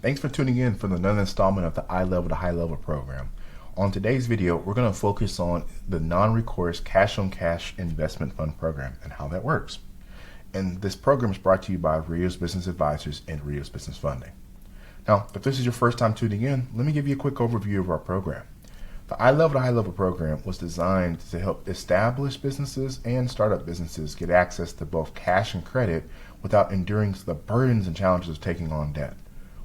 Thanks for tuning in for another installment of the iLevel to High Level program. On today's video, we're going to focus on the non-recourse cash-on-cash investment fund program and how that works. And this program is brought to you by Rios Business Advisors and Rios Business Funding. Now, if this is your first time tuning in, let me give you a quick overview of our program. The iLevel to High Level program was designed to help established businesses and startup businesses get access to both cash and credit without enduring the burdens and challenges of taking on debt.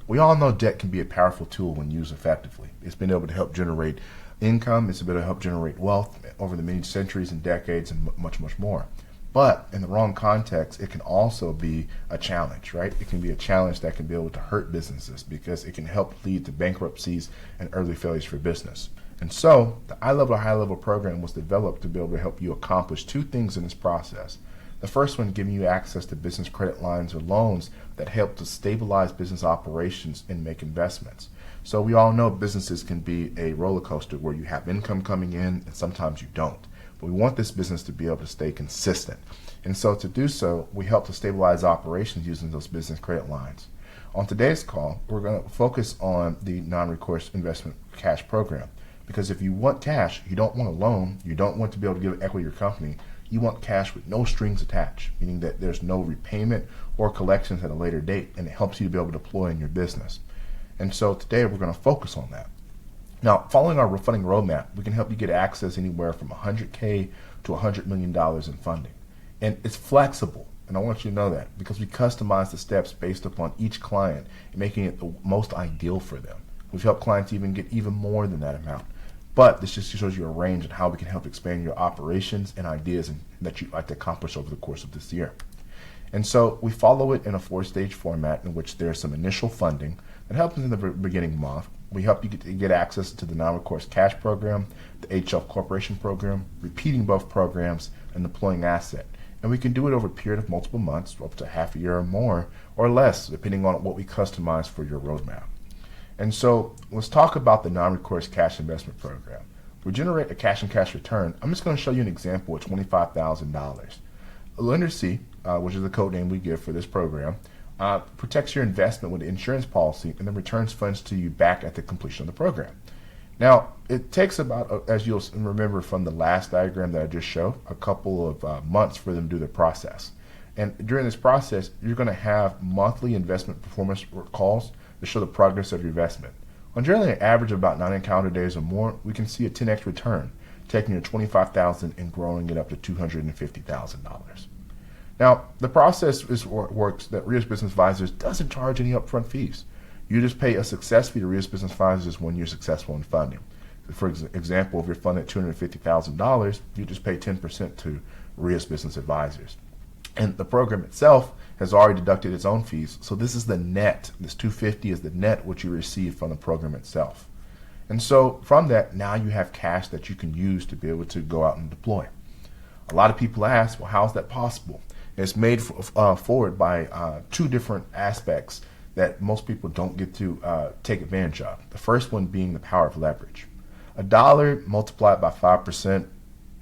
We all know debt can be a powerful tool when used effectively. It's been able to help generate income, it's been able to help generate wealth over the many centuries and decades and much, much more. But in the wrong context, it can also be a challenge, right? It can be a challenge that can be able to hurt businesses because it can help lead to bankruptcies and early failures for business. And so the iLevel to High Level program was developed to be able to help you accomplish two things in this process. The first one, giving you access to business credit lines or loans that help to stabilize business operations and make investments. So we all know businesses can be a roller coaster where you have income coming in and sometimes you don't. But we want this business to be able to stay consistent. And so to do so, we help to stabilize operations using those business credit lines. On today's call, we're going to focus on the non-recourse investment cash program. Because if you want cash, you don't want a loan, you don't want to be able to give equity to your company, you want cash with no strings attached, meaning that there's no repayment or collections at a later date, and it helps you to be able to deploy in your business. And so today we're going to focus on that. Now, following our funding roadmap, we can help you get access anywhere from $100K to $100 million in funding. And it's flexible, and I want you to know that, because we customize the steps based upon each client, making it the most ideal for them. We've helped clients even get even more than that amount. But this just shows you a range on how we can help expand your operations and ideas that you'd like to accomplish over the course of this year. And so we follow it in a 4-stage format in which there's some initial funding that helps in the beginning month. We help you get access to the non-recourse cash program, the HL Corporation program, repeating both programs, and deploying asset. And we can do it over a period of multiple months, up to half a year or more, or less, depending on what we customize for your roadmap. And so let's talk about the non-recourse cash investment program. We generate a cash-on-cash return. I'm just going to show you an example with $25,000. Lender C, which is the code name we give for this program, protects your investment with an insurance policy and then returns funds to you back at the completion of the program. Now, it takes about, as you'll remember from the last diagram that I just showed, a couple of months for them to do the process. And during this process, you're going to have monthly investment performance calls to show the progress of your investment. On generally an average of about 90 calendar days or more, we can see a 10x return, taking your $25,000 and growing it up to $250,000. Now, the process works that Rios Business Advisors doesn't charge any upfront fees. You just pay a success fee to Rios Business Advisors when you're successful in funding. For example, if you're funded $250,000, you just pay 10% to Rios Business Advisors. And the program itself has already deducted its own fees. So this is the net. This $250 is the net what you receive from the program itself. And so from that, now you have cash that you can use to be able to go out and deploy. A lot of people ask, well, how is that possible? And it's made forward by two different aspects that most people don't get to take advantage of. The first one being the power of leverage. $1 multiplied by 5%,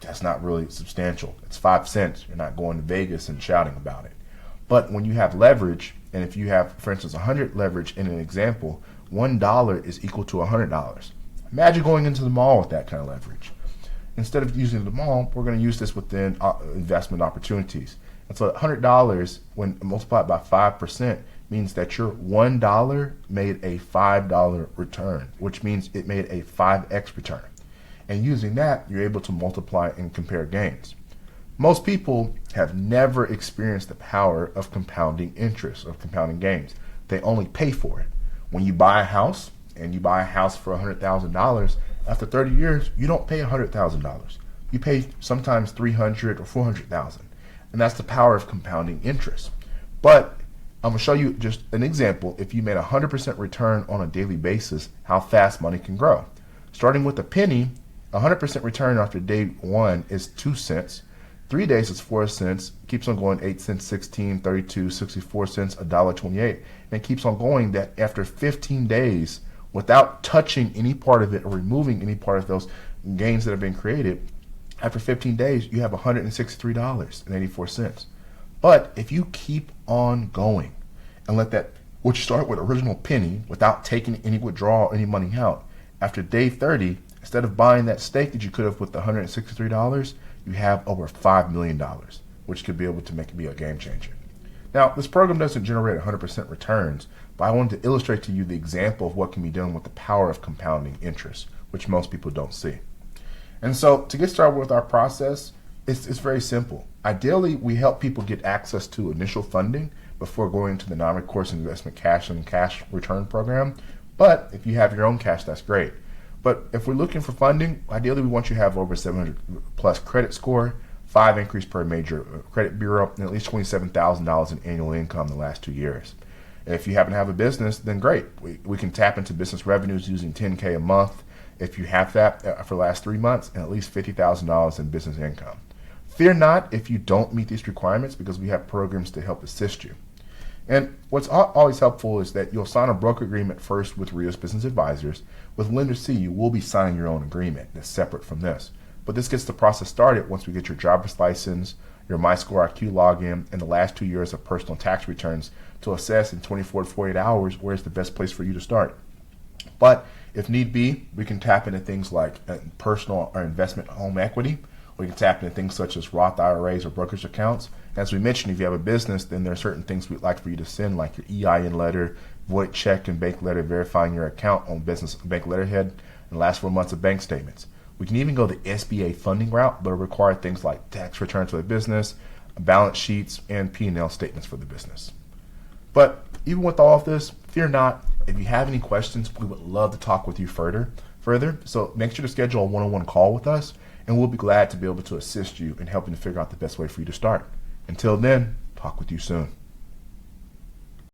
that's not really substantial. It's 5 cents. You're not going to Vegas and shouting about it. But when you have leverage, and if you have, for instance, 100 leverage in an example, $1 is equal to $100. Imagine going into the mall with that kind of leverage. Instead of using the mall, we're going to use this within investment opportunities. And so $100, when multiplied by 5%, means that your $1 made a $5 return, which means it made a 5x return. And using that, you're able to multiply and compare gains. Most people have never experienced the power of compounding interest, of compounding gains. They only pay for it. When you buy a house, and you buy a house for $100,000, after 30 years, you don't pay $100,000. You pay sometimes $300,000 or $400,000. And that's the power of compounding interest. But I'm going to show you just an example. If you made a 100% return on a daily basis, how fast money can grow. Starting with a penny, 100% return after day 1 is 2 cents. 3 days is 4 cents, keeps on going 8 cents, 16, 32, 64 cents, $1.28, and keeps on going that after 15 days, without touching any part of it or removing any part of those gains that have been created, after 15 days, you have $163.84. But if you keep on going and let that which start with original penny without taking any withdrawal, any money out. After day 30, instead of buying that steak that you could have with the $163, you have over $5 million, which could be able to make it be a game changer. Now, this program doesn't generate 100% returns, but I wanted to illustrate to you the example of what can be done with the power of compounding interest, which most people don't see. And so to get started with our process, it's very simple. Ideally, we help people get access to initial funding before going to the non-recourse investment cash and cash return program. But if you have your own cash, that's great. But if we're looking for funding, ideally we want you to have over 700 plus credit score, 5 increase per major credit bureau, and at least $27,000 in annual income in the last 2 years. If you happen to have a business, then great. We can tap into business revenues using $10K a month if you have that for the last 3 months, and at least $50,000 in business income. Fear not if you don't meet these requirements, because we have programs to help assist you. And what's always helpful is that you'll sign a broker agreement first with Rios Business Advisors. With Lender C, you will be signing your own agreement that's separate from this. But this gets the process started once we get your driver's license, your MyScoreIQ login, and the last 2 years of personal tax returns to assess in 24 to 48 hours where's the best place for you to start. But if need be, we can tap into things like personal or investment home equity. We can tap into things such as Roth IRAs or brokerage accounts. As we mentioned, if you have a business, then there are certain things we'd like for you to send, like your EIN letter, void check and bank letter verifying your account on business bank letterhead, and the last 4 months of bank statements. We can even go the SBA funding route, but require things like tax returns for the business, balance sheets, and P&L statements for the business. But even with all of this, fear not. If you have any questions, we would love to talk with you further. So make sure to schedule a one-on-one call with us, and we'll be glad to be able to assist you in helping to figure out the best way for you to start. Until then, talk with you soon.